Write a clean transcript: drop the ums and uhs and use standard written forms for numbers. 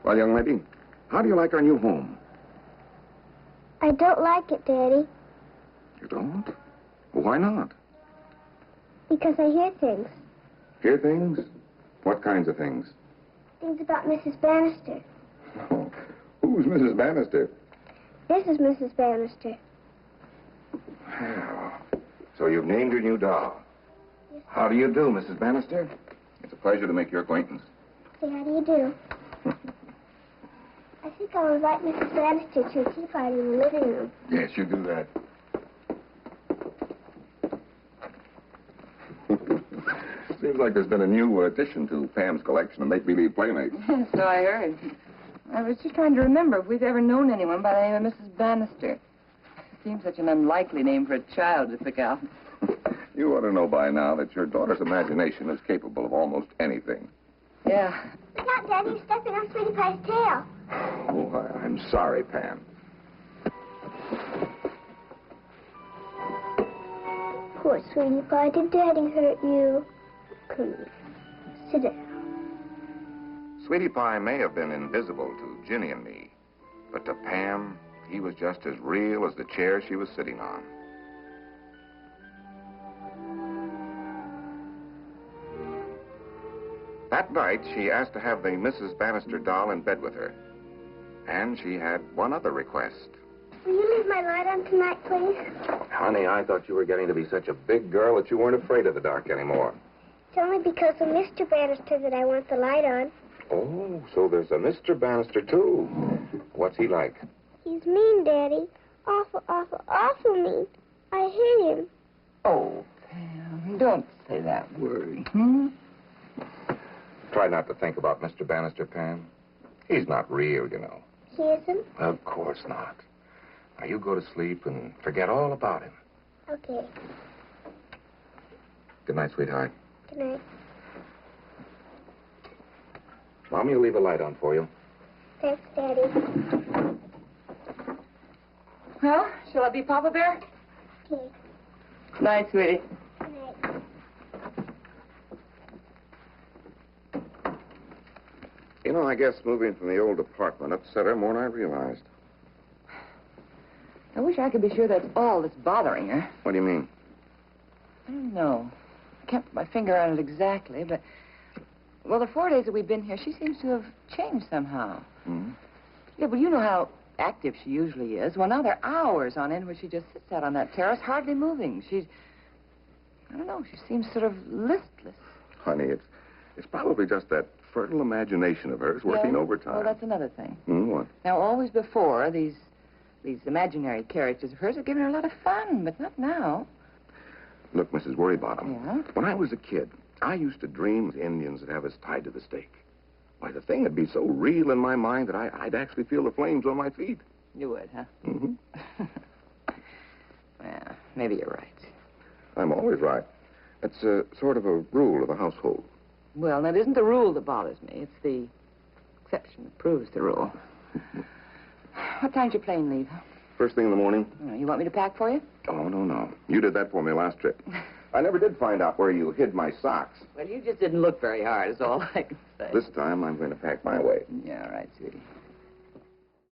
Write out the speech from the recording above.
Well, young lady, how do you like our new home? I don't like it, Daddy. You don't? Well, why not? Because I hear things. Hear things? What kinds of things? Things about Mrs. Bannister. Oh, who's Mrs. Bannister? This is Mrs. Bannister. Well, so you've named your new doll. Yes. How do you do, Mrs. Bannister? It's a pleasure to make your acquaintance. Say, how do you do? I think I'll invite Mrs. Bannister to a tea party in the living room. Yes, you do that. Seems like there's been a new addition to Pam's collection of make-believe playmates. So I heard. I was just trying to remember if we've ever known anyone by the name of Mrs. Bannister. Seems such an unlikely name for a child to pick out. You ought to know by now that your daughter's imagination is capable of almost anything. Yeah. Look out, Daddy. You're stepping on Sweetie Pie's tail. Oh, I'm sorry, Pam. Poor Sweetie Pie. Did Daddy hurt you? Come here. Sit down. Sweetie Pie may have been invisible to Ginny and me, but to Pam, he was just as real as the chair she was sitting on. That night, she asked to have the Mrs. Bannister doll in bed with her. And she had one other request. Will you leave my light on tonight, please? Honey, I thought you were getting to be such a big girl that you weren't afraid of the dark anymore. It's only because of Mr. Bannister that I want the light on. Oh, so there's a Mr. Bannister, too. What's he like? He's mean, Daddy. Awful, awful, awful mean. I hate him. Oh, Pam, don't say that word. Try not to think about Mr. Bannister, Pam. He's not real, you know. He isn't? Of course not. Now, you go to sleep and forget all about him. Okay. Good night, sweetheart. Good night. Mommy will leave a light on for you. Thanks, Daddy. Well, shall I be Papa Bear? Okay. Night, sweetie. Good night. You know, I guess moving from the old apartment upset her more than I realized. I wish I could be sure that's all that's bothering her. What do you mean? I don't know. I can't put my finger on it exactly, but... Well, the 4 days that we've been here, she seems to have changed somehow. Mm-hmm. Yeah, well, you know how active she usually is. Well, now there are hours on end where she just sits out on that terrace, hardly moving. She's... I don't know, she seems sort of listless. Honey, it's probably just that fertile imagination of hers working overtime. Well, that's another thing. What? Now, always before, these imaginary characters of hers have given her a lot of fun, but not now. Look, Mrs. Worrybottom. Yeah? When I was a kid, I used to dream of Indians that have us tied to the stake. Why, the thing would be so real in my mind that I'd actually feel the flames on my feet. You would, huh? Mm-hmm. Yeah, maybe you're right. I'm always right. It's sort of a rule of the household. Well, that isn't the rule that bothers me. It's the exception that proves the rule. What time's your plane leave? First thing in the morning. Oh, you want me to pack for you? Oh, no. You did that for me last trip. I never did find out where you hid my socks. Well, you just didn't look very hard, is all I can say. This time, I'm going to pack my way. Yeah, all right, sweetie.